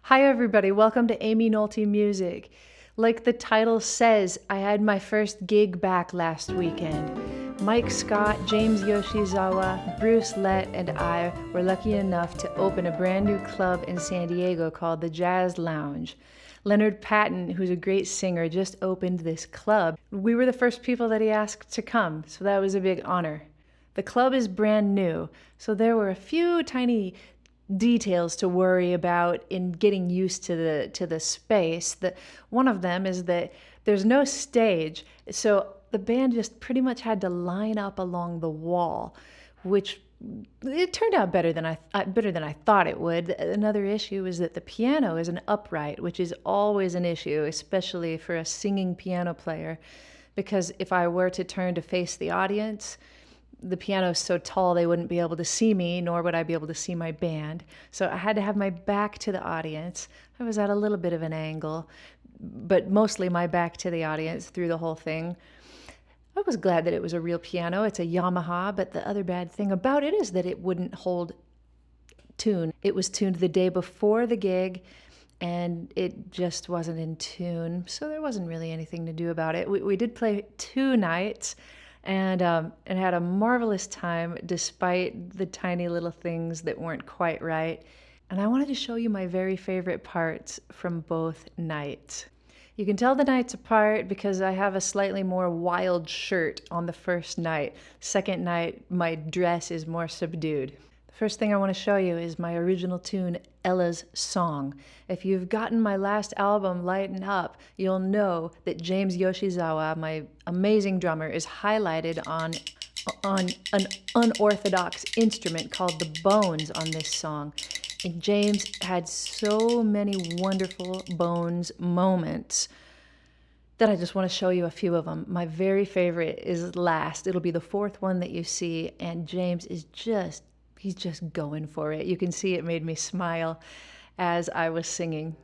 Hi everybody, welcome to Aimee Nolte Music. Like the title says, I had my first gig back last weekend. Mike Scott, James Yoshizawa, Bruce Lett, and I were lucky enough to open a brand new club in San Diego called the Jazz Lounge. Leonard Patton, who's a great singer, just opened this club. We were the first people that he asked to come, so that was a big honor. The club is brand new, so there were a few tiny details to worry about in getting used to the space. One of them is that there's no stage, so the band just pretty much had to line up along the wall, which it turned out better than I thought it would. Another issue is that the piano is an upright, which is always an issue, especially for a singing piano player, because if I were to turn to face the audience, the piano is so tall they wouldn't be able to see me, nor would I be able to see my band. So I had to have my back to the audience. I was at a little bit of an angle, but mostly my back to the audience through the whole thing. I was glad that it was a real piano. It's a Yamaha, but the other bad thing about it is that it wouldn't hold tune. It was tuned the day before the gig, and it just wasn't in tune, so there wasn't really anything to do about it. We did play 2 nights, and had a marvelous time despite the tiny little things that weren't quite right. And I wanted to show you my very favorite parts from both nights. You can tell the nights apart because I have a slightly more wild shirt on the first night. Second night, my dress is more subdued. The first thing I want to show you is my original tune, Ella's Song. If you've gotten my last album, Lighten Up, you'll know that James Yoshizawa, my amazing drummer, is highlighted on an unorthodox instrument called the bones on this song. And James had so many wonderful bones moments that I just want to show you a few of them. My very favorite is last. It'll be the 4th one that you see, and James is he's just going for it. You can see it made me smile as I was singing.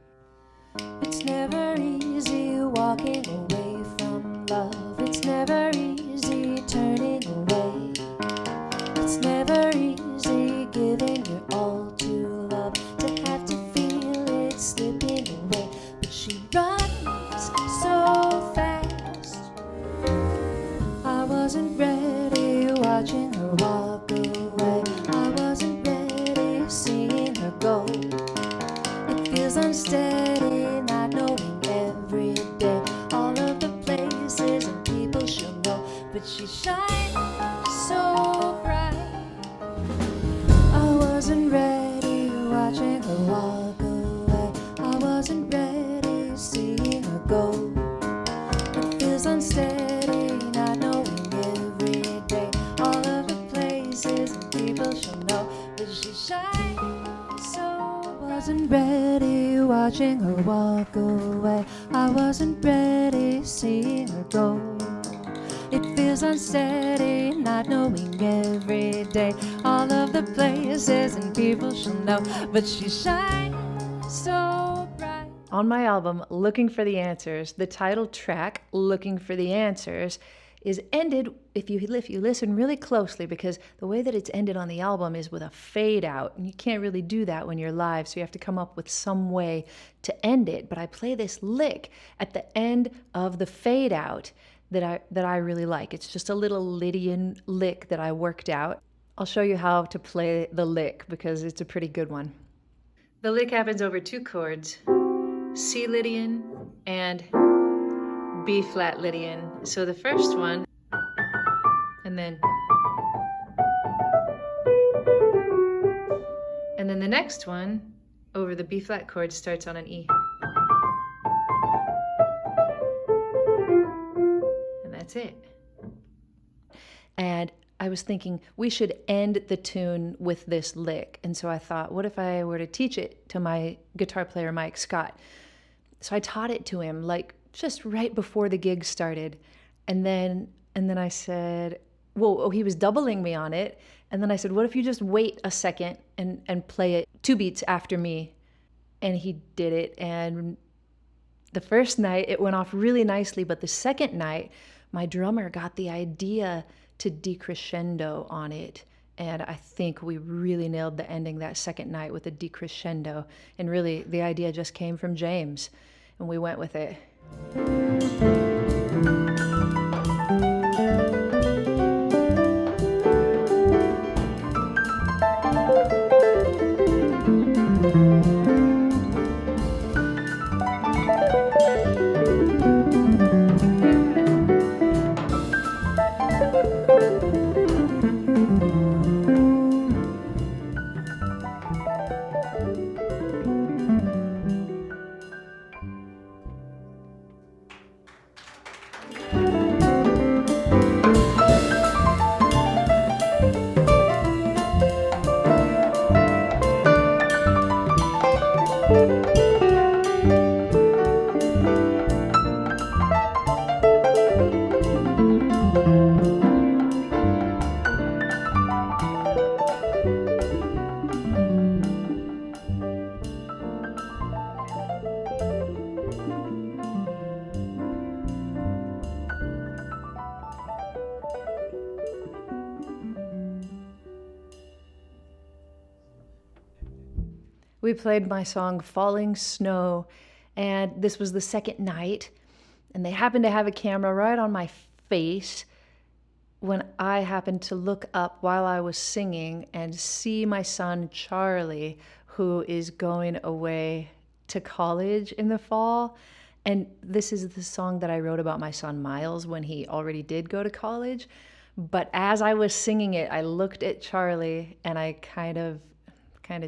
It's never easy walking away from love. It's never easy turning away. It's never easy giving your all to love, to have to feel it slipping away. But she runs so fast. I wasn't ready watching her walk away. I wasn't ready seeing her go. It feels unsteady, not knowing every day all of the places and people she'll know. But she shines so bright. I wasn't ready watching her walk away. I wasn't ready seeing her go. It feels unsteady, not knowing every day all of the places and people she'll know. But she shines so bright. I wasn't ready watching her walk away. I wasn't ready seeing her go. It feels unsteady, not knowing every day all of the places and people she'll know. But she shines so bright. On my album, Looking for the Answers, the title track, Looking for the Answers, is ended, if you listen really closely, because the way that it's ended on the album is with a fade out, and you can't really do that when you're live, so you have to come up with some way to end it. But I play this lick at the end of the fade out that I really like. It's just a little Lydian lick that I worked out. I'll show you how to play the lick because it's a pretty good one. The lick happens over 2 chords, C Lydian and B flat Lydian. So the first one, and then the next one over the B flat chord starts on an E. And that's it. And I was thinking we should end the tune with this lick. And so I thought, what if I were to teach it to my guitar player, Mike Scott? So I taught it to him like just right before the gig started. And then I said, well, he was doubling me on it. And then I said, what if you just wait a second and play it 2 beats after me? And he did it. And the first night it went off really nicely, but the second night my drummer got the idea to decrescendo on it. And I think we really nailed the ending that second night with a decrescendo. And really, the idea just came from James, and we went with it. We played my song Falling Snow, and this was the second night, and they happened to have a camera right on my face when I happened to look up while I was singing and see my son Charlie, who is going away to college in the fall. And this is the song that I wrote about my son Miles when he already did go to college. But as I was singing it, I looked at Charlie and I kind of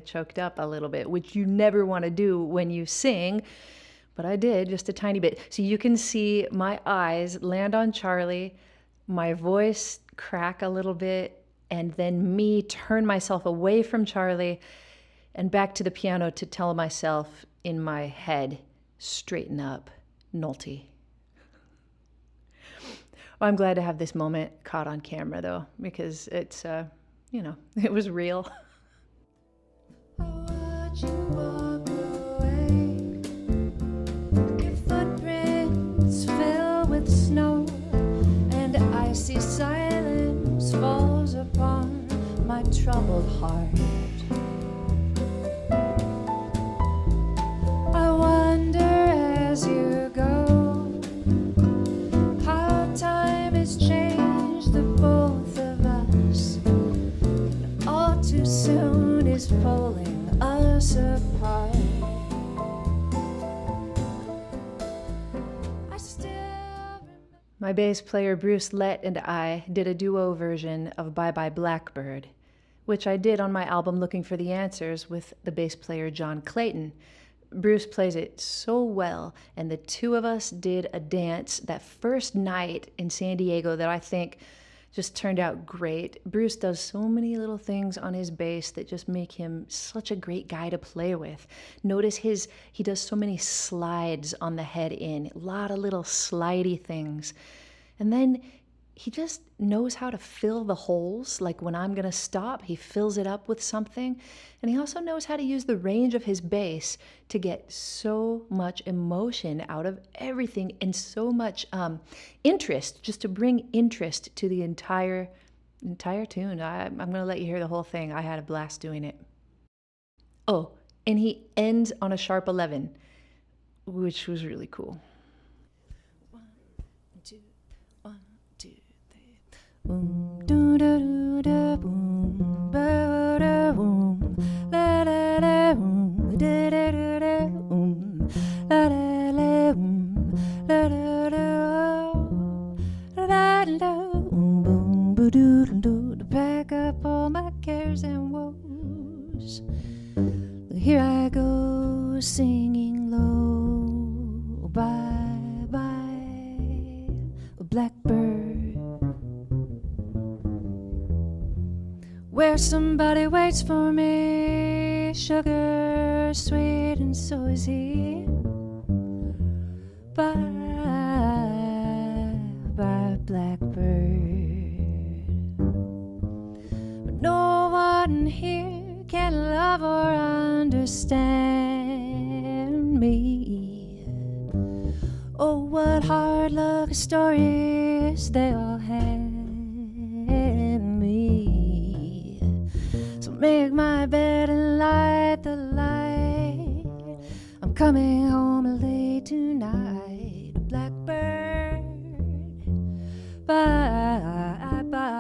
choked up a little bit, which you never want to do when you sing, but I did just a tiny bit. So you can see my eyes land on Charlie, my voice crack a little bit, and then me turn myself away from Charlie and back to the piano to tell myself in my head, straighten up, Nolte. Well, I'm glad to have this moment caught on camera though, because it's, it was real. Would you walk away? Your footprints fill with snow, and icy silence falls upon my troubled heart. I wonder as you go how time has changed the both of us, and all too soon is pulling us apart. I still remember. My bass player Bruce Lett and I did a duo version of Bye Blackbird, which I did on my album Looking for the Answers with the bass player John Clayton. Bruce plays it so well, and the two of us did a dance that first night in San Diego that I think just turned out great. Bruce does so many little things on his bass that just make him such a great guy to play with. Notice he does so many slides on the head in, a lot of little slidey things. And then he just knows how to fill the holes. Like when I'm gonna stop, he fills it up with something. And he also knows how to use the range of his bass to get so much emotion out of everything and so much interest, just to bring interest to the entire tune. I'm gonna let you hear the whole thing. I had a blast doing it. Oh, and he ends on a sharp 11, which was really cool. 1, 2, 1, 2, 3. Boom, doo doo doo boom, ba da boom, la la la boom, da da da da boom, la la la boom, la da da la la boom, boom, ba doo doo. To pack up all my cares and woes. Here I go singing low, bye bye, blackbird, where somebody waits for me, sugar sweet, and so is he. Bye bye, blackbird, but no one here can love or understand me. Oh, what hard luck stories they all hand me. make my bed and light the light. I'm coming home late tonight. Blackbird, bye bye.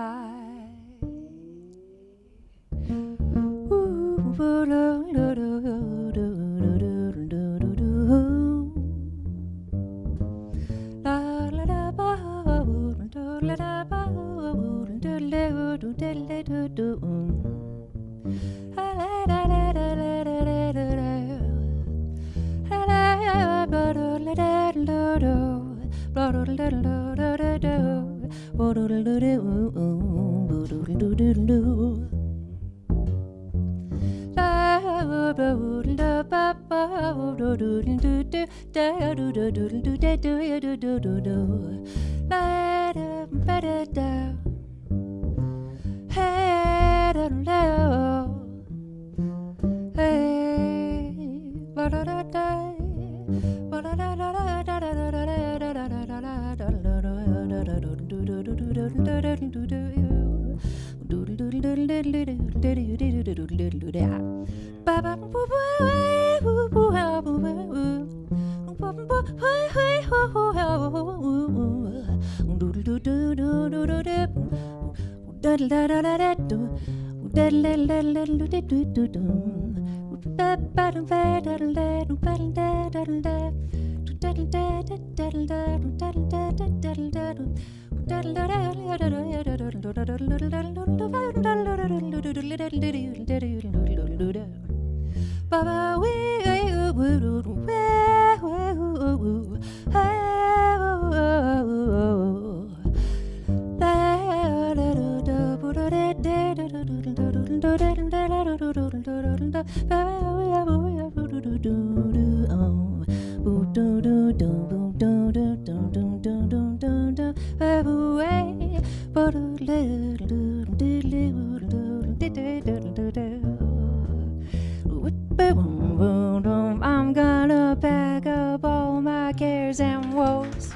I'm gonna pack up all my cares and woes.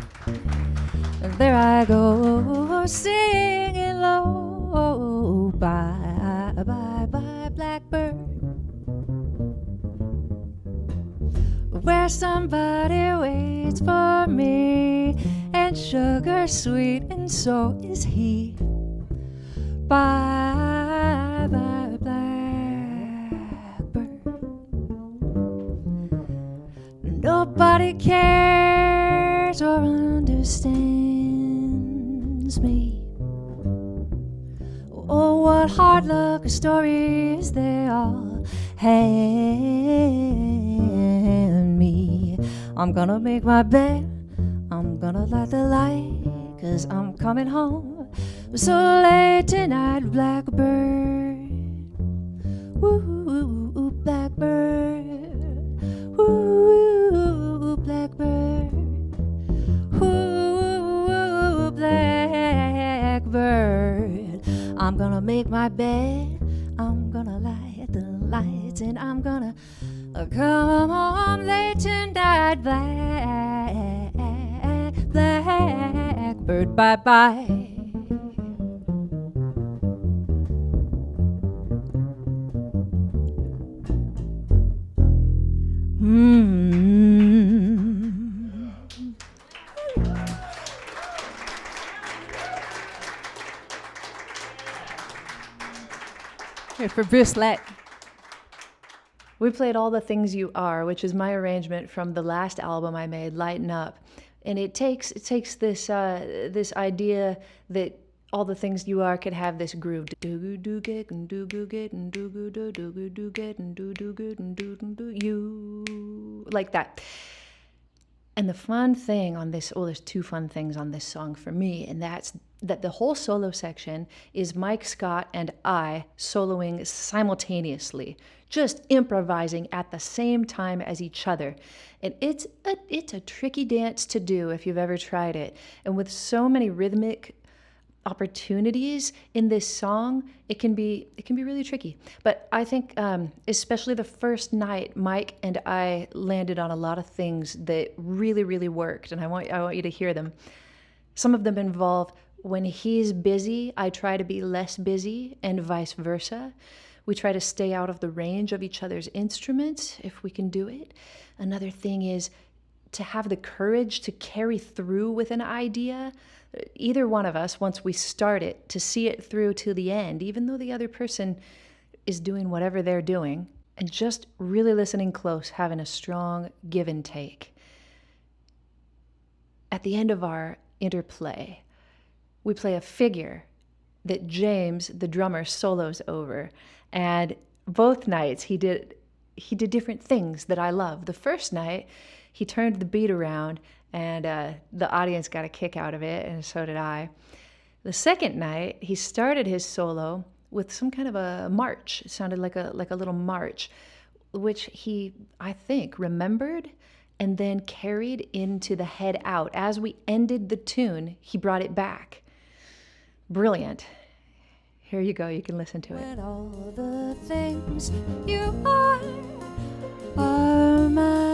There I go, singing low. Bye, bye, bye, Blackbird. Where somebody waits for me, and sugar sweet, and so is he. Bye, bye, Blackbird. Nobody cares or understands me. Oh, what hard luck stories they all hand me. I'm gonna make my bed, I'm gonna light the light, 'cause I'm coming home so late tonight. Blackbird, woo, Blackbird, woo, Blackbird, woo, Blackbird. I'm gonna make my bed, I'm gonna light the lights, and I'm gonna come home late tonight. Blackbird, bye-bye. Here for Bruce Lett. We played All the Things You Are, which is my arrangement from the last album I made, Lighten Up. And it takes this this idea that all the things you are could have this groove. Do do get and do get and do do get and do get and do you, like that. And the fun thing on this, there's two fun things on this song for me, and that's that the whole solo section is Mike Scott and I soloing simultaneously, just improvising at the same time as each other. And it's a tricky dance to do if you've ever tried it. And with so many rhythmic opportunities in this song, it can be really tricky. But I think especially the first night, Mike and I landed on a lot of things that really, really worked, and I want you to hear them. Some of them involve when he's busy, I try to be less busy, and vice versa. We try to stay out of the range of each other's instruments if we can do it. Another thing is to have the courage to carry through with an idea. Either one of us, once we start it, to see it through to the end, even though the other person is doing whatever they're doing, and just really listening close, having a strong give and take. At the end of our interplay, we play a figure that James, the drummer, solos over. And both nights he did different things that I love. The first night, he turned the beat around, and the audience got a kick out of it, and so did I. The second night, he started his solo with some kind of a march. It sounded like a little march, which he, I think, remembered and then carried into the head out. As we ended the tune, he brought it back. Brilliant. Here you go, you can listen to it. When all the things you are mine.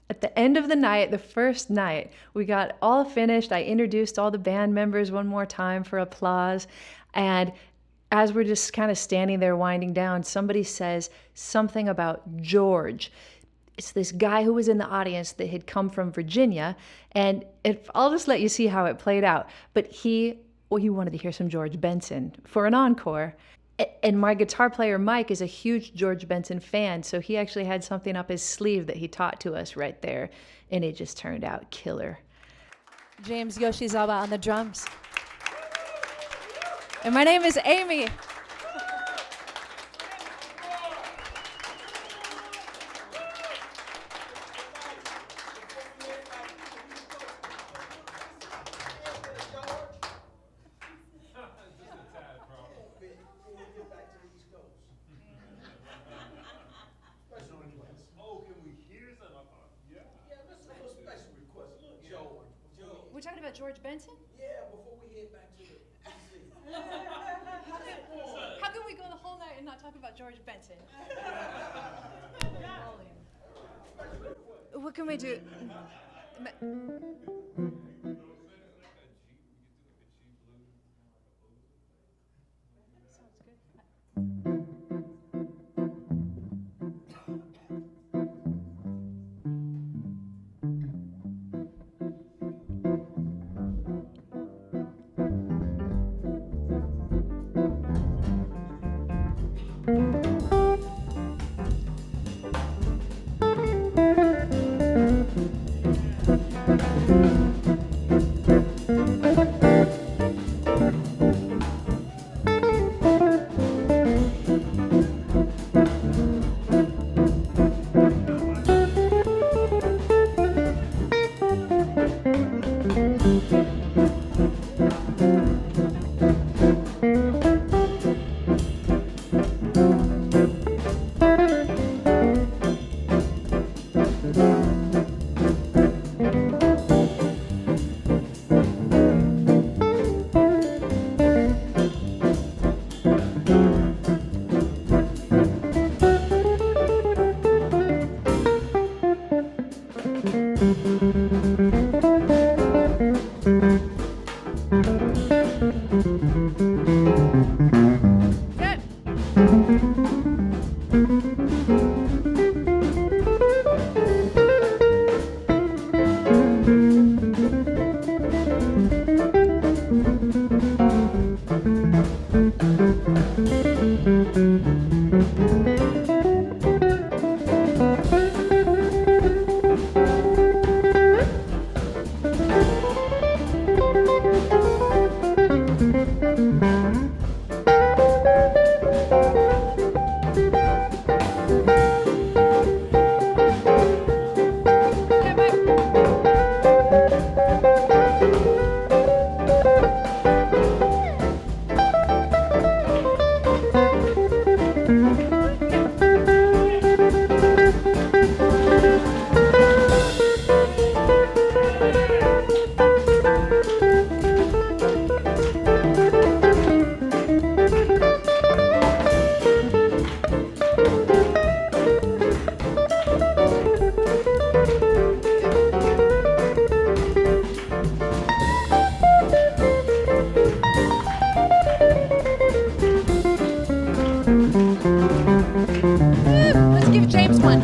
At the end of the night, the first night, we got all finished. I introduced all the band members one more time for applause. And as we're just kind of standing there winding down, somebody says something about George. It's this guy who was in the audience that had come from Virginia. And I'll just let you see how it played out. But he wanted to hear some George Benson for an encore. And my guitar player, Mike, is a huge George Benson fan, so he actually had something up his sleeve that he taught to us right there, and it just turned out killer. James Yoshizawa on the drums. And my name is Aimee. We're talking about George Benson? Yeah, before we head back to the DC. How can we go the whole night and not talk about George Benson? What can we do? Sounds good. Let's give James one.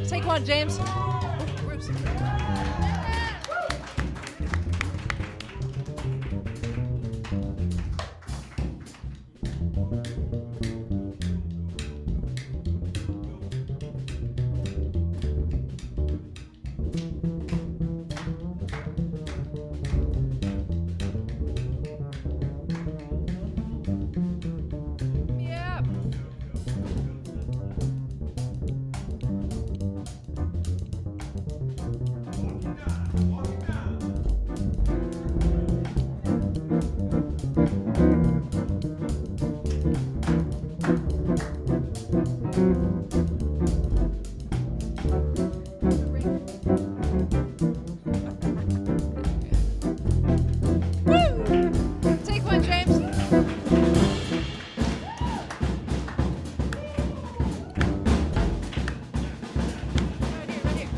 Take one, James. Bruce. Yeah. Woo! Take one, James. Right here, right here.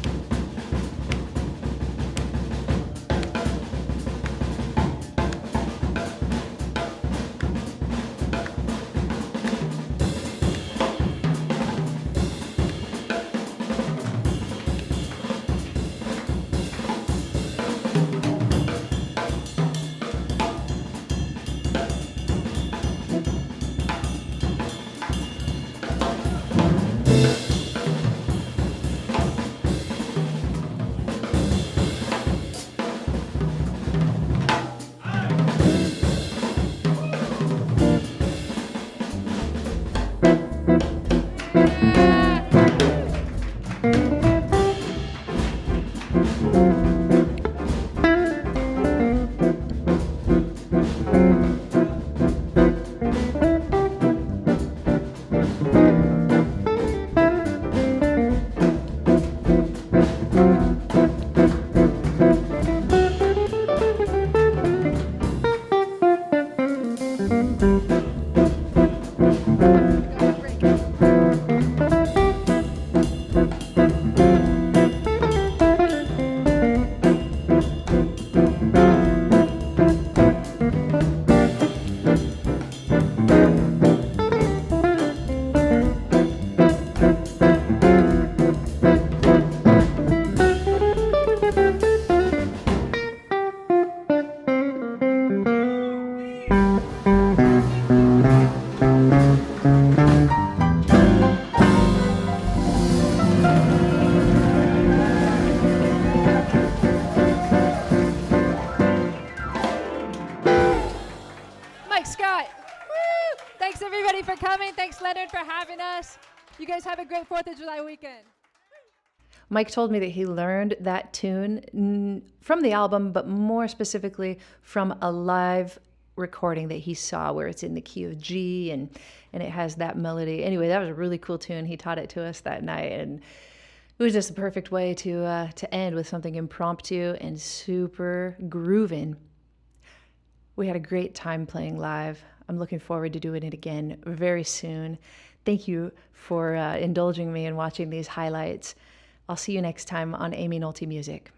Mike Scott. Woo! Thanks everybody for coming. Thanks Leonard for having us. You guys have a great 4th of July weekend. Mike told me that he learned that tune from the album, but more specifically from a live recording that he saw where it's in the key of G and it has that melody. Anyway, that was a really cool tune. He taught it to us that night, and it was just the perfect way to end with something impromptu and super grooving. We had a great time playing live. I'm looking forward to doing it again very soon. Thank you for indulging me and watching these highlights. I'll see you next time on Aimee Nolte Music.